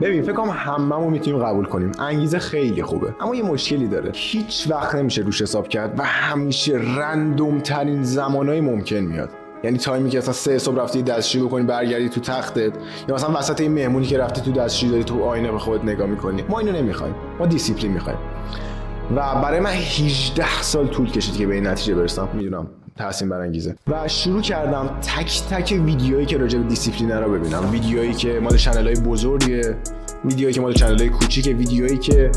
ببین فکر کنم هممون میتونیم قبول کنیم انگیزه خیلی خوبه، اما یه مشکلی داره. هیچ وقت نمیشه روش حساب کرد و همیشه رندوم ترین زمانهای ممکن میاد. یعنی تایمی که مثلا 3 صبح رفتی دستشویی بکنی برگردی تو تختت، یا مثلا وسط این مهمونی که رفتی تو دستشویی داری تو آینه به خودت نگاه میکنی. ما اینو نمیخوایم، ما دیسیپلین میخوایم. و برای من 18 سال طول کشید که به این نتیجه برسم. میدونم تحسین برانگیزه. و شروع کردم تک تک ویدیوهایی که راجع به دیسیپلین رو ببینم. ویدیوهایی که مال چنل‌های بزرگه، ویدیوهایی که مال چنل‌های کوچیکه، ویدیوهایی که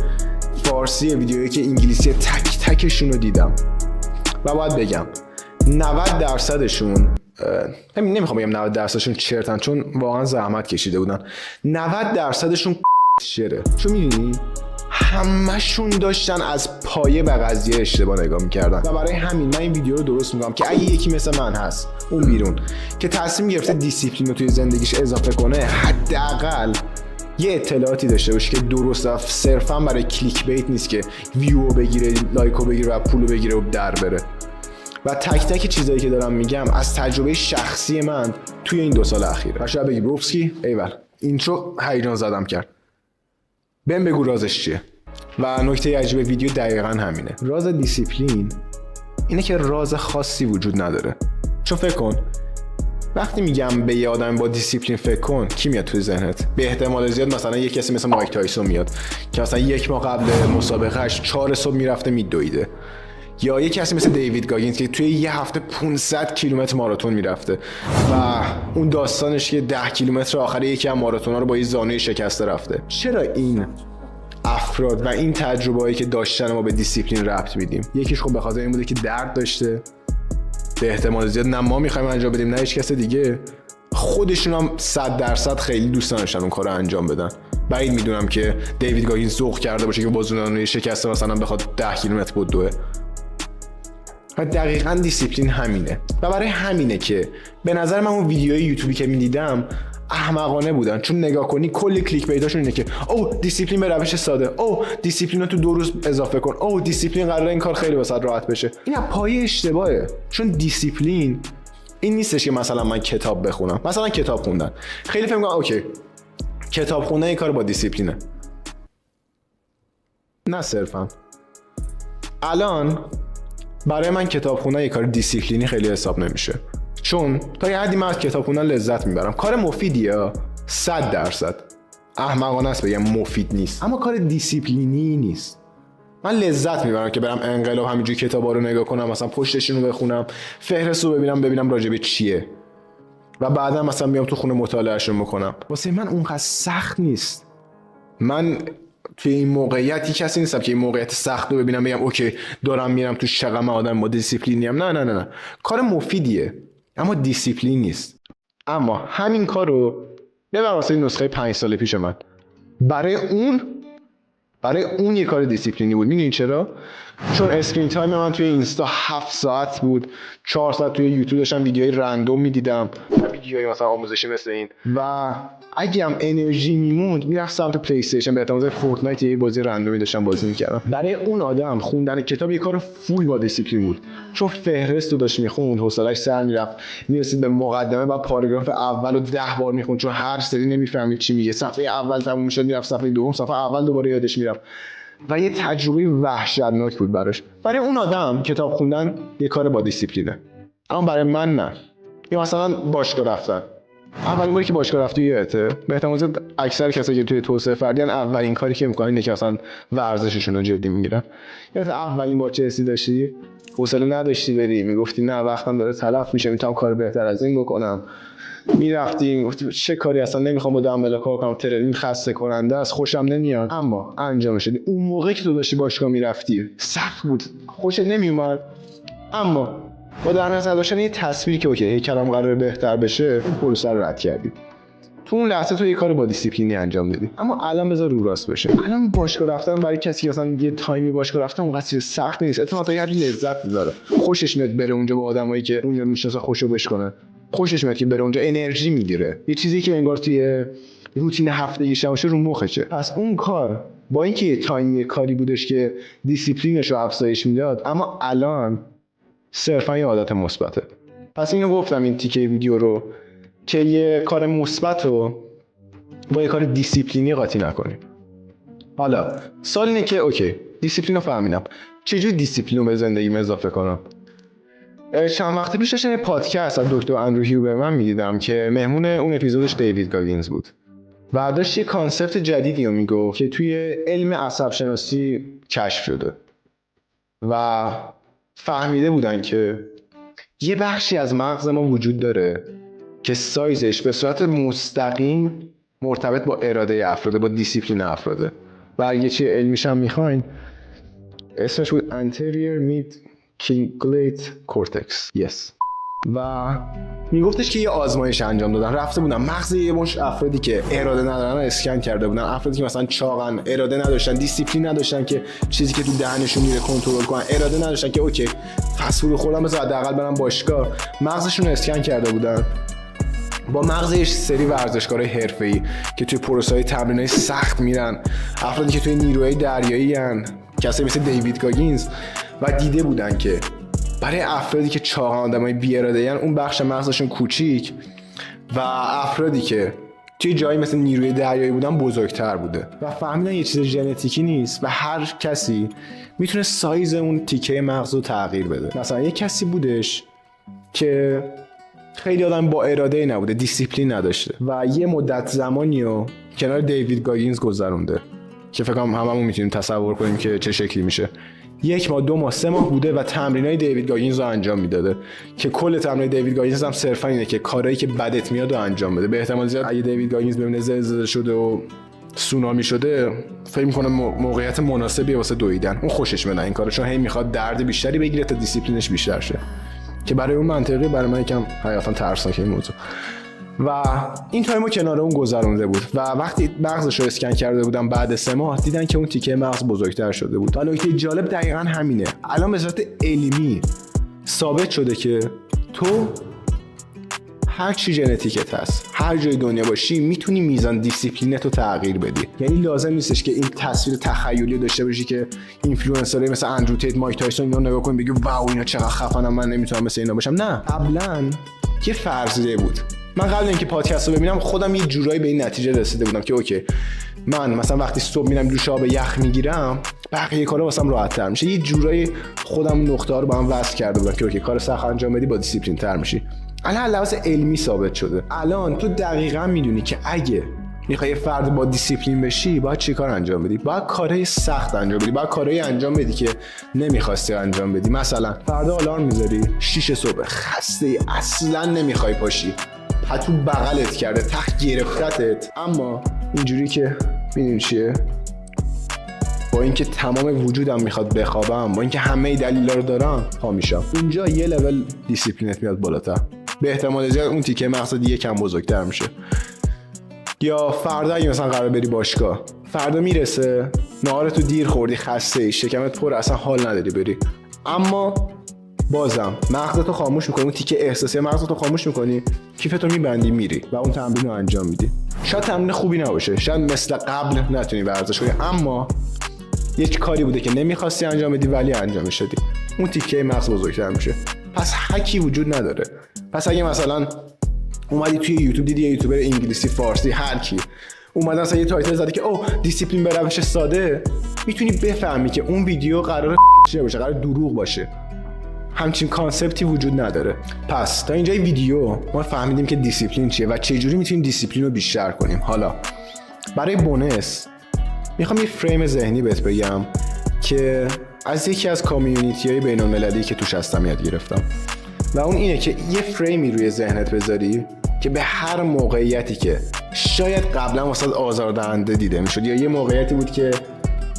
فارسیه، ویدیوهایی که انگلیسیه، تک تکشون رو دیدم. و باید بگم 90%شون نمیخوام بگم 90%شون چرتن، چون واقعا زحمت کشیده بودن. 90%شون شره. چون میدونی همه‌شون داشتن از پایه به قضیه اشتباه نگاه می‌کردن. و برای همین من این ویدیو رو درست می‌کنم که اگه یکی مثل من هست اون بیرون که تصمیم گرفته دیسیپلین رو توی زندگیش اضافه کنه، حداقل یه اطلاعاتی داشته باشه که درسته، صرفا برای کلیک بیت نیست که ویو بگیره، لایکو بگیره و پولو بگیره و در بره. و تک تک چیزایی که دارم میگم از تجربه شخصی من توی این 2 سال اخیره. و شاید بگی بروفسکی ایول اینترو هیجان زدم کرد. بهم بگو رازش چیه؟ و نکته عجیب ویدیو دقیقاً همینه. راز دیسیپلین اینه که راز خاصی وجود نداره. چون فکر کن وقتی میگم به یه آدم با دیسیپلین فکر کن، کی میاد توی ذهنت؟ به احتمال زیاد مثلا یه کسی مثل مایک تایسون میاد که مثلا 1 ماه قبل مسابقهش 4 صبح میرفته میدویده، یا یه کسی مثل دیوید گاگینز که توی یه هفته 500 کیلومتر ماراتون میرفته و اون داستانش که 10 کیلومتر آخر یکی از ماراتون‌ها رو با یه زانوی شکسته رفته. چرا این افراد و این تجربه‌ای که داشتن ما به دیسیپلین ربط میدیم؟ یکیش خب به خاطر این بوده که درد داشته، به احتمال زیاد نه ما می‌خوایم انجام بدیم نه هیچ کس دیگه. خودشون هم 100% خیلی دوست نداشتن اون کارو انجام بدن. بعید میدونم که دیوید گاگینز ذوق کرده باشه که با زانوی شکسته مثلا بخواد 10 کیلومتر بدوه. و دقیقاً دیسیپلین همینه. و برای همینه که به نظر من اون ویدیوهای یوتیوبی که میدیدم احمقانه بودن، چون نگاه کنی کلی کلیک بیتاشون اینه که او دیسیپلین به روش ساده، او دیسیپلین رو تو 2 روز اضافه کن، او دیسیپلین قراره این کار خیلی واسه راحت بشه. این پایه اشتباهه. چون دیسیپلین این نیستش که مثلا من کتاب بخونم. مثلا کتاب خوندن خیلی فکر می‌کنم اوکی کتاب خوندن این کار با دیسیپلینه. نه صرفا. الان برای من کتاب خوندن یه کار دیسیپلینی خیلی حساب نمیشه، چون تا یه حدی من از کتاب خوندن لذت میبرم. کار مفیدیه 100%. احمقانه است بگم مفید نیست، اما کار دیسیپلینی نیست. من لذت میبرم که برم انقلاب همینجوری کتابا رو نگاه کنم، مثلا پشتشون رو بخونم، فهرست رو ببینم راجع به چیه، و بعدا مثلا بیام تو خونه مطالعهشون بکنم. واسه من اونقدر سخت نیست. من توی این موقعیت کسی نیستم که این موقعیت سخت رو ببینم بگم اوکی دارم میرم تو شقم آدم با دیسیپلینی ام. نه کار مفیدیه اما دیسیپلین نیست. اما همین کارو ببر واسه نسخه 5 سال پیش من، برای اون یه کار دیسیپلینی بود. میدونی چرا؟ چون اسکرین تایم من توی اینستا 7 ساعت بود، 4 ساعت توی یوتیوب داشتم ویدیوهای رندوم میدیدم، ویدیوهای مثلا آموزشی مثل این، و اگه هم انرژی میموند میرفتم سمت پلی استیشن، به احتمال فورتنایت یه بازی رندومی داشتم بازی میکردم. برای اون آدم خوندن کتاب یه کار فول با دیسیپلین بود، چون فهرست رو داشت میخوند، حوصله‌اش سر میرفت، میرسید به مقدمه و پاراگراف اولو 10 بار میخوند، چون هر سری نمیفهمید چی میگه. صفحه اول تموم میشد میرفت صفحه دوم، صفحه اول دوباره یادش میرفت و یه تجربه وحشتناک بود براش. برای اون آدم کتاب خوندن یه کار با دیسیپلینه، اما برای من نه. یا مثلا باشگاه رفتن، اولین باری که باشگاه رفتی یادته؟ به احتمال زیاد اکثر کسایی که توی توسعه فردی اولین کاری که میکنن اینه که مثلا ورزششون رو جدی میگیرن. یادت اولین بار چه حسی داشتی؟ حوصله نداشتی بری، میگفتی نه وقتم داره تلف میشه، میتونم کار بهتر از این بکنم. میرفتی میگفتی چه کاری اصلا نمیخوام با دمبل کار کنم، ترنینگ خسته کننده است، خوشم نمیاد، اما انجامش دادی. اون موقعی که تو داشتی باشگاه میرفتی سخت بود، خوشت نمیومد، اما با در نظر داشتن یه تصویری که اوکی کلام قراره بهتر بشه، اون پروسه رو رد کردی. تو اون لحظه تو یه کار با دیسیپلینی انجام دادی. اما الان بذار رو راست بشه. الان باشگاه رفتن برای کسی که مثلا یه تایمی باشگاه رفتن اونقدر چیز سخت نیست. اتفاقا یه لذت می‌بره. خوشش میاد بره اونجا با آدمایی که اونجا میشناسه خوشو بشکنه. خوشش میاد که بره اونجا، انرژی میگیره. یه چیزی که انگار توی روتین هفتگیش باشه رو مخشه. پس اون کار با اینکه یه تایمی کاری بودش که دیسیپلینش رو افزایش میداد، اما الان صرفا یه عادت مثبته. پس اینو گفتم این تیکه ویدیو رو که یه کار مثبت رو با یه کار دیسیپلینی قاطی نکنیم. حالا سوال اینه که اوکی دیسیپلین رو فهمیدم، چجوری دیسیپلین رو به زندگیم اضافه کنم؟ چند وقت پیش داشتم یه پادکست از دکتر اندرو هیوبرمن میدیدم که مهمون اون اپیزودش دیوید گاگینز بود و داشت یه کانسپت جدیدی رو میگفت که توی علم عصب شناسی کشف شده و فهمیده بودن که یه بخشی از مغز ما وجود داره که سایزش به صورت مستقیم مرتبط با اراده افراده، با دیسیپلین افراده و اگه چیه علمیش هم میخواین اسمش بود anterior mid cingulate cortex. yes. و میگفتش که یه آزمایش انجام دادن، رفته بودن مغز یه مش افرادی که اراده ندارن اسکن کرده بودن، افرادی که مثلا چاقن، اراده نداشتن، دیسیپلین نداشتن که چیزی که تو دهنشون میره کنترل کنن، اراده نداشتن که اوکی فست فود خوردم بذار حداقل برم باشگاه، مغزشون رو اسکن کرده بودن. با مغزش سری ورزشکارای حرفه‌ای که توی پروسه‌های تمرینای سخت میرن، افرادی که توی نیروهای دریایی ان، کسایی مثل دیوید گاگینز، و دیده بودن که برای افرادی که چاقن، آدمای بی‌اراده‌ای ان، اون بخش مغزشون کوچیک و افرادی که توی جایی مثل نیروی دریایی بودن بزرگتر بوده و فهمیدن یه چیز ژنتیکی نیست و هر کسی میتونه سایز اون تیکه مغز رو تغییر بده. مثلا یه کسی بودش که خیلی آدم با اراده نبوده، دیسیپلین نداشته و یه مدت زمانی رو کنار دیوید گاگینز گذرونده که فکر کنم هممون میتونیم تصور کنیم که چه شکلی میشه. 1 ماه 2 ماه 3 ماه بوده و تمرینای دیوید گاگینز رو انجام میداده که کل تمرینای دیوید گاگینز هم صرفا اینه که کارهایی که بدت میاد رو انجام بده. به احتمال زیاد اگه دیوید گاگینز ببینه زلزله شده و سونامی شده فکر میکنه موقعیت مناسبیه واسه دویدن، اون خوشش میاد این کارو، چون هی میخواد درد بیشتری بگیره تا دیسیپلینش بیشتر شه که برای اون منطقی، برای من یکم حقیقتا ترسناکه این موضوع. و این تایمو کنار اون گذرونده بود و وقتی مغزش رو اسکن کرده بودن بعد 3 ماه دیدن که اون تیکه مغز بزرگتر شده بود. حالا نکته جالب دقیقاً همینه، الان به صورت علمی ثابت شده که تو هر چی ژنتیکت هست، هر جای دنیا باشی، میتونی میزان دیسیپلینت رو تغییر بدی. یعنی لازم نیستش که این تصویر تخیلی داشته باشی که اینفلوئنسرای مثل اندرو تیت، مایک تایسون اینا نگاه کنی بگی واو اینا چقدر خفنم، من نمیتونم مثل اینا باشم. نه، قبلا یه فرضیه بود. من قبل اینکه پادکست رو ببینم خودم یه جورایی به این نتیجه رسیده بودم که اوکی من مثلا وقتی صبح میرم دوش آب یخ میگیرم بقیه کارا واسم راحت‌تر میشه. یه جورایی خودم نقطه‌ها رو با هم وصل کرده بودم که اوکی کار سخت انجام بدی با دیسیپلین تر میشی. الان لحاظ علمی ثابت شده. الان تو دقیقاً میدونی که اگه میخوای فرد با دیسیپلین بشی باید چی کار انجام بدی. باید کارهای سخت انجام بدی، باید کارهای انجام بدی که نمیخواستی انجام بدی. مثلا فردا آلارم میذاری 6 صبح، خسته ای، اصلا نمیخوای پاشی، پتو بغلت کرده، تخت گرفتتت، اما اینجوری که میدونی چیه، با اینکه تمام وجودم میخواد بخوابم، با اینکه همه دلیلا رو دارم، پا میشم. اونجا یه لول دیسیپلینت میاد بالاتر، به احتمال زیاد اون تیکه مغز دیگه کم بزرگتر میشه. یا فردا اگه مثلا قرار بری باشگاه، فردا میرسه نهارتو دیر خوردی، خسته ای، شکمت پر، اصلا حال نداری بری، اما بازم مغزتو خاموش میکنی، اون تیکه احساسی مغزتو خاموش میکنی، کیفتو میبندی میری و اون تمرین رو انجام میدی. شاید تمرین خوبی نباشه، شاید مثل قبل نتونی ورزش کنی، اما یک کاری بوده که نمیخواستی انجام بدی ولی انجامش دادی، اون تیکه مغز بزرگتر میشه. پس حکی وجود نداره. پس اگه مثلا اومدی توی یوتیوب دیدی یه یوتیوبر انگلیسی، فارسی، هر کی اومد مثلا یه تایتل زده که اوه دیسیپلین به روش ساده، میتونی بفهمی که اون ویدیو قراره باشه، قرار دروغ باشه. همچین کانسپتی وجود نداره. پس تا اینجای ویدیو ما فهمیدیم که دیسیپلین چیه و چجوری میتونیم دیسیپلین رو بیشتر کنیم. حالا برای بونس میخوام یه فریم ذهنی بهت بگم که از یکی از کامیونیتی‌های بین‌المللی که توش هستم یاد گرفتم و اون اینه که یه فریمی روی ذهنت بذاری که به هر موقعیتی که شاید قبلا واسه آزاردهنده دیده میشد یا یه موقعیتی بود که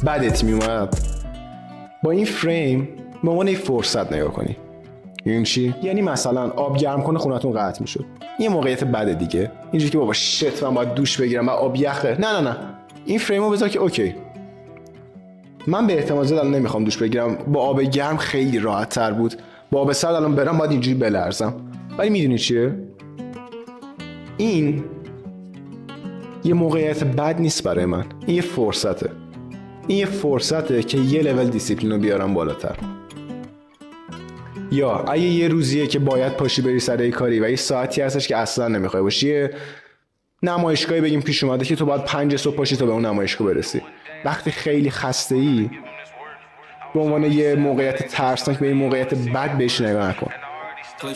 بدت میومد، با این فریم به عنوان یک فرصت نگاه کنی. این چی؟ یعنی مثلا آب گرم کنه خونتون قطع میشد، یه موقعیت بده دیگه، اینجوری که بابا شت من باید دوش بگیرم و آب یخه، نه این فریمو بذار که اوکی من به احتمال زیاد نمیخوام دوش بگیرم، با آب گرم خیلی راحت تر بود، با آب سرد الان برام باید اینجوری بلرزم. ولی میدونی چیه؟ این یه موقعیت بد نیست برای من، این یه فرصته. این یه فرصته که یه لول دیسیپلین رو بیارم بالاتر. یا اگه یه روزیه که باید پاشی بری سر کاری و یه ساعتی هستش که اصلا نمیخوای باشی، نمایشگاهی بگیم پیش اومده که تو باید 5 صبح پاشی تا به اون نمایشگاه برسی. وقتی خیلی خسته ای به عنوان یه موقعیت ترسناک به این موقعیت بد بهش نگاه نکن.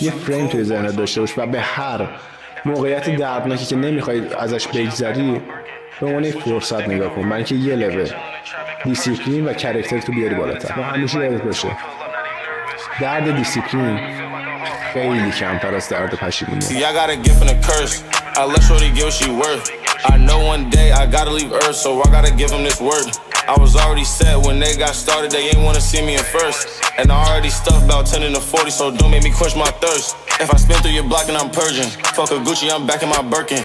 یه فریم توی ذهنت داشته باش و به هر موقعیت دردناکی که نمیخوای ازش بگذری به عنوان یک فرصت نگاه کن، برای اینکه یه لول دیسیپلین و کاراکتر تو بیاری بالاتر. و همیشه یادت باشه درد دیسیپلین خیلی کمتر از درد پشیمونیه. I let shorty get what she worth. I know one day I gotta leave Earth, so I gotta give them this word. I was already set when they got started, they ain't wanna see me in first. And I already stuffed about 10 in the 40, so don't make me quench my thirst. If I spin through your block and I'm purging, fuck a Gucci, I'm back in my Birkin.